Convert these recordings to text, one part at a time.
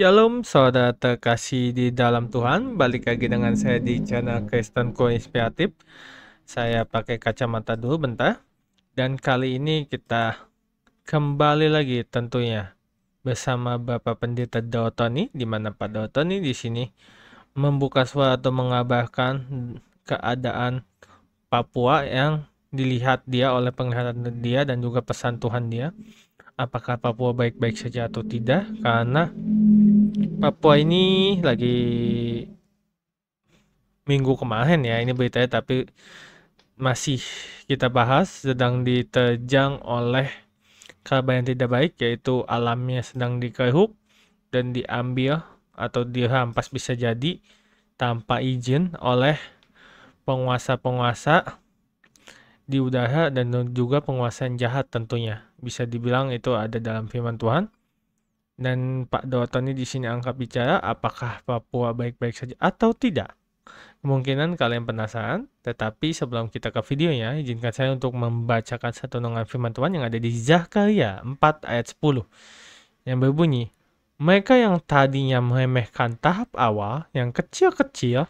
Shalom saudara terkasih di dalam Tuhan, balik lagi dengan saya di channel Kristen Co Inspiratif. Saya pakai kacamata dulu bentar. Dan kali ini kita kembali lagi tentunya bersama Bapak Pendeta Dautoni, di mana Pak Dautoni di sini membuka suara atau mengabarkan keadaan Papua yang dilihat dia oleh penglihatan dia dan juga pesan Tuhan dia. Apakah Papua baik-baik saja atau tidak? Karena Papua ini lagi minggu kemarin ya ini beritanya, tapi masih kita bahas, sedang diterjang oleh kabar yang tidak baik, yaitu alamnya sedang dikeruk dan diambil atau dirampas bisa jadi tanpa izin oleh penguasa-penguasa di udara dan juga penguasa yang jahat tentunya. Bisa dibilang itu ada dalam firman Tuhan. Dan Pak Dotoni di sini angkat bicara apakah Papua baik-baik saja atau tidak. Kemungkinan kalian penasaran, tetapi sebelum kita ke videonya, izinkan saya untuk membacakan satu renungan firman Tuhan yang ada di Zakaria 4 ayat 10 yang berbunyi, mereka yang tadinya meremehkan tahap awal yang kecil-kecil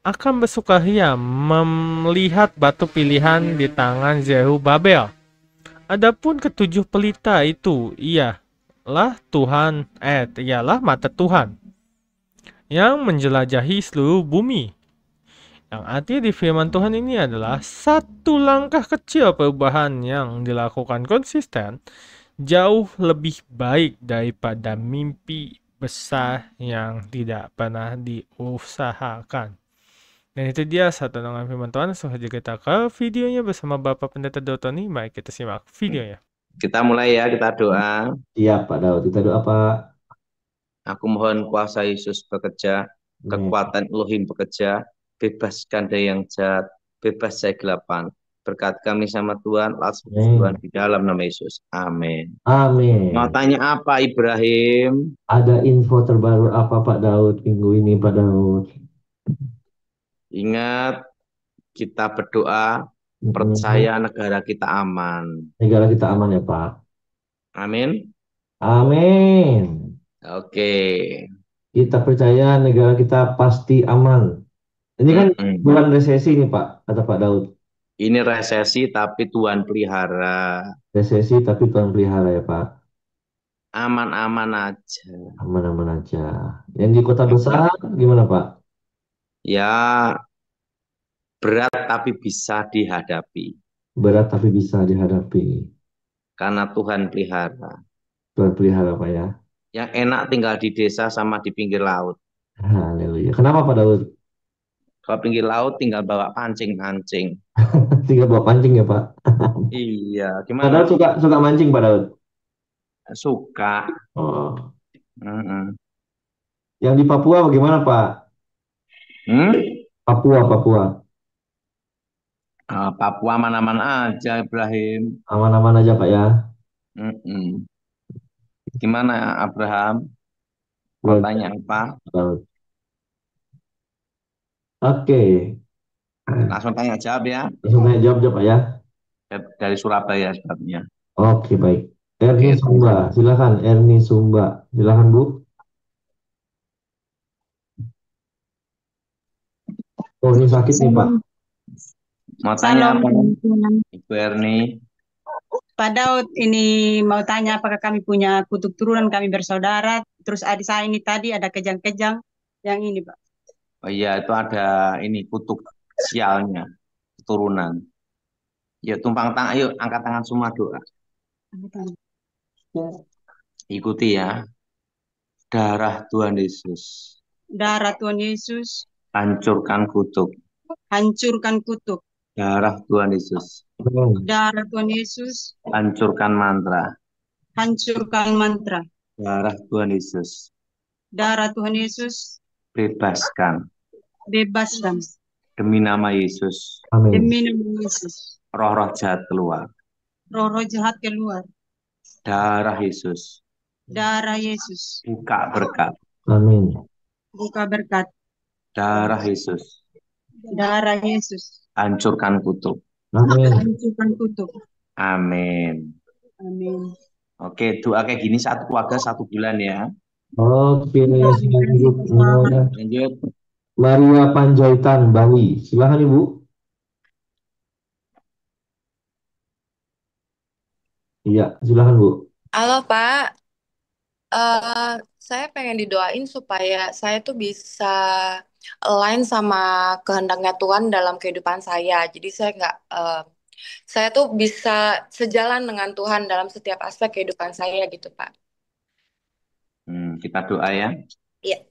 akan bersukaria melihat batu pilihan di tangan Zerubabel. Adapun ketujuh pelita itu, ialah mata Tuhan yang menjelajahi seluruh bumi. Yang artinya di firman Tuhan ini adalah satu langkah kecil perubahan yang dilakukan konsisten jauh lebih baik daripada mimpi besar yang tidak pernah diusahakan. Dan itu dia satu dengan firman Tuhan. Langsung saja kita ke videonya bersama Bapak Pendeta Dotoni. Mari kita simak videonya. Kita mulai ya, kita doa. Iya Pak Daud, kita doa Pak. Aku mohon kuasa Yesus bekerja, Amin. kekuatan Elohim bekerja, bebaskan dari yang jahat, bebas dari kegelapan. Berkat kami sama Tuhan, langsung Tuhan Amin. di dalam nama Yesus. Amin. Mau Amin. tanya apa Ibrahim? Ada info terbaru apa Pak Daud minggu ini Pak Daud? Ingat, kita berdoa, Mm-mm. percaya negara kita aman. Negara kita aman ya Pak. Amin. Amin. Oke. Kita percaya negara kita pasti aman. Ini kan Mm-mm. bulan resesi nih Pak, kata Pak Daud. Ini resesi tapi Tuhan pelihara. Resesi tapi Tuhan pelihara ya Pak. Aman-aman aja. Aman-aman aja. Yang di kota Ya, besar gimana Pak? ya, berat tapi bisa dihadapi Berat tapi bisa dihadapi. karena Tuhan pelihara. Tuhan pelihara Pak ya. Yang enak tinggal di desa sama di pinggir laut. Haleluya. Kenapa Pak Daud? Kalau pinggir laut tinggal bawa pancing-pancing. Tinggal bawa pancing ya Pak. Iya, Pak gimana? Daud suka suka mancing Pak Daud. Suka. Oh. Mm-mm. Yang di Papua bagaimana Pak? Hmm? Papua, Papua. Papua mana-mana aja Ibrahim. Aman-aman aja Pak ya. Mm-mm. Gimana Abraham? Mau Luar tanya biasa, apa? Pak Daud. Oke. Langsung tanya jawab ya. Langsung tanya jawab Pak ya. Dari Surabaya sebabnya. Oke, baik. Erni Oke. Sumba, silakan Erni Sumba. Silakan Bu. Oh, ini sakit nih Pak. Salam, Mau tanya salam apa teman-teman. Ibu Erni? Pak Daud, ini mau tanya apakah kami punya kutub turunan, kami bersaudara, terus adik saya ini tadi ada kejang-kejang, yang ini Pak. Oh iya, itu ada ini kutub sialnya, keturunan. Ya, tumpang tangan, ayo angkat tangan semua doa. Ikuti ya. Darah Tuhan Yesus, Darah Tuhan Yesus, hancurkan kutub. hancurkan kutub. Darah Tuhan Yesus, Amin. Darah Tuhan Yesus, hancurkan mantra. hancurkan mantra. Darah Tuhan Yesus, Darah Tuhan Yesus, bebaskan. bebaskan. Demi nama Yesus, Amin. Demi nama Yesus, roh-roh jahat keluar. roh-roh jahat keluar. Darah Yesus, Darah Yesus, buka berkat. Amin. buka berkat. Darah Yesus, Darah Yesus, hancurkan kutub. Amin. hancurkan kutub. Amin. Amin. Oke, doa kayak gini satu keluarga 1 bulan ya. Oke, silakan Ibu. Lanjut. Maria Panjaitan, Bali. Silakan Ibu. Iya, silakan Bu. Halo Pak, Eh, saya pengen didoain supaya saya tuh bisa align sama kehendaknya Tuhan dalam kehidupan saya. Jadi saya tuh bisa sejalan dengan Tuhan dalam setiap aspek kehidupan saya gitu Pak. Kita doa ya. Iya,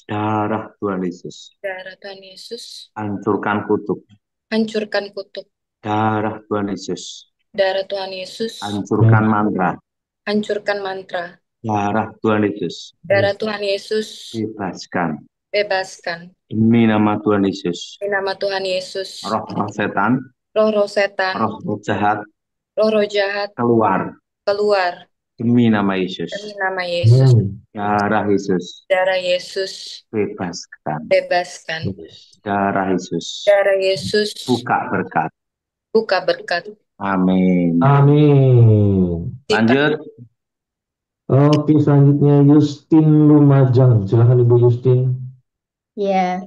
Darah Tuhan Yesus, darah Tuhan Yesus, hancurkan kutuk. hancurkan kutuk. Darah Tuhan Yesus, Darah Tuhan Yesus, hancurkan mantra. hancurkan mantra. Darah Tuhan Yesus, Darah Tuhan Yesus, bebaskan. bebaskan. Demi nama Tuhan Yesus, Di nama Tuhan Yesus, roh-roh setan, roh-roh setan, roh-roh jahat, roh-roh jahat, keluar. keluar. Demi nama Yesus, Demi nama Yesus, darah Yesus, darah Yesus, bebaskan. bebaskan. Darah Yesus, Darah Yesus, buka berkat. buka berkat. Amin. Amin. Lanjut. Oke, selanjutnya Justin Lumajang. Silakan Ibu Justin. Ya,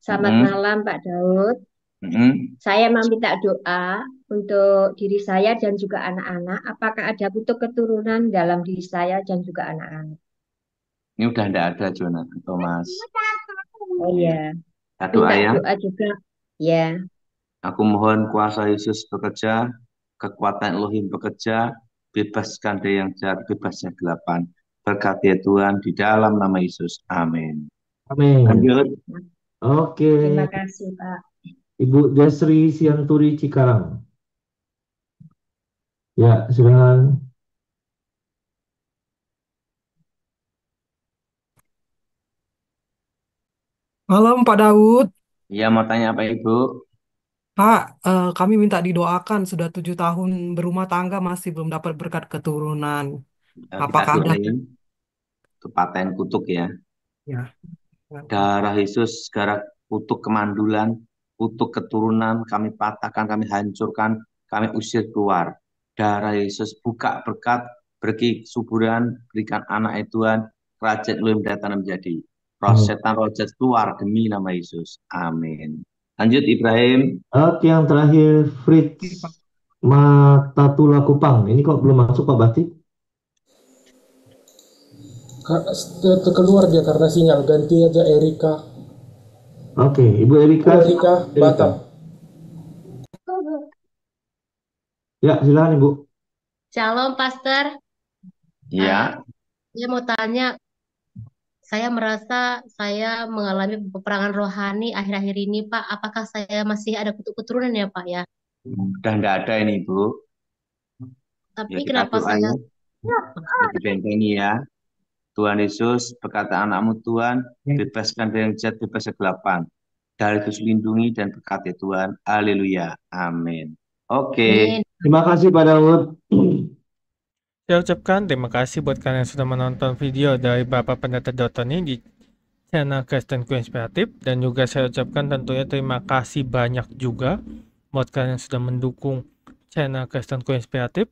selamat Mm-mm. malam Pak Daud. Mm-mm. Saya meminta doa untuk diri saya dan juga anak-anak. Apakah ada kutuk keturunan dalam diri saya dan juga anak-anak? Ini udah enggak ada Jonathan Thomas. Oh ya, Kita doa minta ya. doa juga. Ya, Aku mohon kuasa Yesus bekerja, kekuatan Elohim bekerja, bebaskan dari yang jahat, bebasnya kegelapan. Berkati ya Tuhan di dalam nama Yesus. Amin. Amin. Lanjut. Oke, terima kasih Pak. Ibu Desri Sianturi Cikarang. Ya, silakan. Malam Pak Daud. Iya, mau tanya apa Ibu? Pak, kami minta didoakan sudah 7 tahun berumah tangga masih belum dapat berkat keturunan. Kita Apakah ada? doain kepaten kutuk ya. Ya. Darah Yesus, segala kutuk kemandulan, kutuk keturunan, kami patahkan, kami hancurkan, kami usir keluar. Darah Yesus, buka berkat, beri kesuburan, berikan anak Tuhan, kerajaan Elohim datang menjadi. Roh setan, roh jahat keluar demi nama Yesus. Amin. Lanjut Ibrahim. Oke, yang terakhir Fritz Matatula Kupang. Ini kok belum masuk Pak Batik? Keluar dia karena sinyal. Ganti aja Erika. Oke, Ibu Erika. Erika Batam. Ya, silakan Ibu. Shalom Pastor. Ya. Saya mau tanya, saya merasa saya mengalami peperangan rohani akhir-akhir ini Pak. Apakah saya masih ada kutuk keturunan ya Pak ya? Udah nggak ada ini Ibu. Tapi Ya, kita kenapa saya... dibentengi ya. Tuhan Yesus berkata anakmu Tuhan, bebaskan dari yang jahat, bebas kegelapan. Dari Yesus lindungi dan berkati Tuhan. Haleluya. Amin. Oke. Terima kasih Pak Daud. Saya ucapkan terima kasih buat kalian yang sudah menonton video dari Bapak Pendeta Dotoni di channel Kristenku Inspiratif. Dan juga saya ucapkan tentunya terima kasih banyak juga buat kalian yang sudah mendukung channel Kristenku Inspiratif,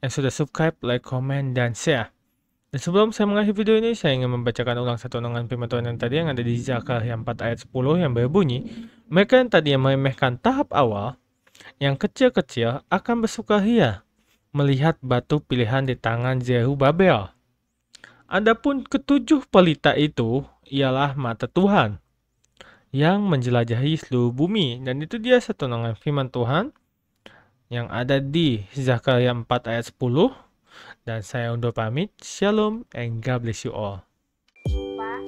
yang sudah subscribe, like, komen, dan share. Dan sebelum saya mengakhiri video ini, saya ingin membacakan ulang satu renungan firman Tuhan yang tadi yang ada di Zakaria 4 ayat 10 yang berbunyi, mereka yang tadi meremehkan tahap awal, yang kecil-kecil akan bersukaria melihat batu pilihan di tangan Zerubabel. Adapun ketujuh pelita itu ialah mata Tuhan yang menjelajahi seluruh bumi. Dan itu dia satu renungan firman Tuhan yang ada di Zakaria 4 ayat 10. Dan saya undur pamit. Shalom and God bless you all. Pak,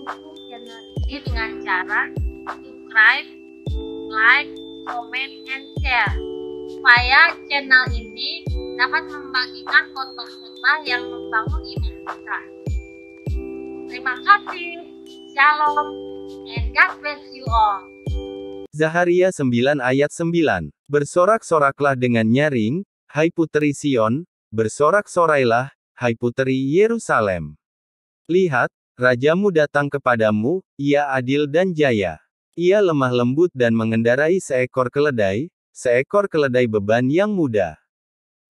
dukung channel ini dengan cara subscribe, like, comment, and share supaya channel ini dapat membagikan khotbah-khotbah yang membangun iman kita. Terima kasih. Shalom and God bless you all. Zaharia 9 ayat 9. Bersorak-soraklah dengan nyaring, hai puteri Sion, bersorak-sorailah, hai puteri Yerusalem. Lihat, rajamu datang kepadamu, ia adil dan jaya. Ia lemah lembut dan mengendarai seekor keledai beban yang mudah.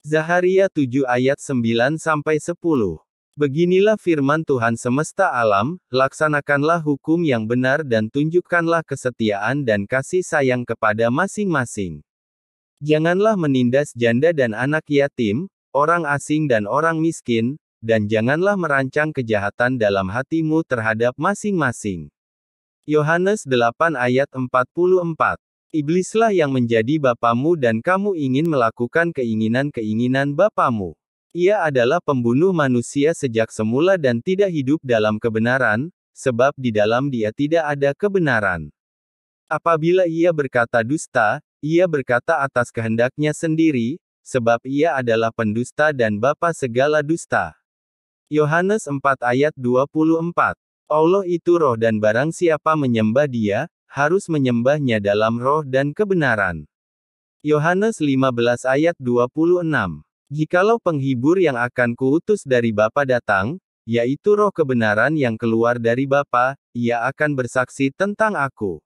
Zaharia 7 ayat 9-10. Beginilah firman Tuhan semesta alam, laksanakanlah hukum yang benar dan tunjukkanlah kesetiaan dan kasih sayang kepada masing-masing. Janganlah menindas janda dan anak yatim, orang asing dan orang miskin, dan janganlah merancang kejahatan dalam hatimu terhadap masing-masing. Yohanes 8 ayat 44. Iblislah yang menjadi bapamu dan kamu ingin melakukan keinginan-keinginan bapamu. Ia adalah pembunuh manusia sejak semula dan tidak hidup dalam kebenaran, sebab di dalam dia tidak ada kebenaran. Apabila ia berkata dusta, ia berkata atas kehendaknya sendiri, sebab ia adalah pendusta dan bapa segala dusta. Yohanes 4 ayat 24. Allah itu roh dan barang siapa menyembah dia, harus menyembahnya dalam roh dan kebenaran. Yohanes 15 ayat 26. Jikalau penghibur yang akan kuutus dari Bapa datang, yaitu roh kebenaran yang keluar dari Bapa, ia akan bersaksi tentang aku.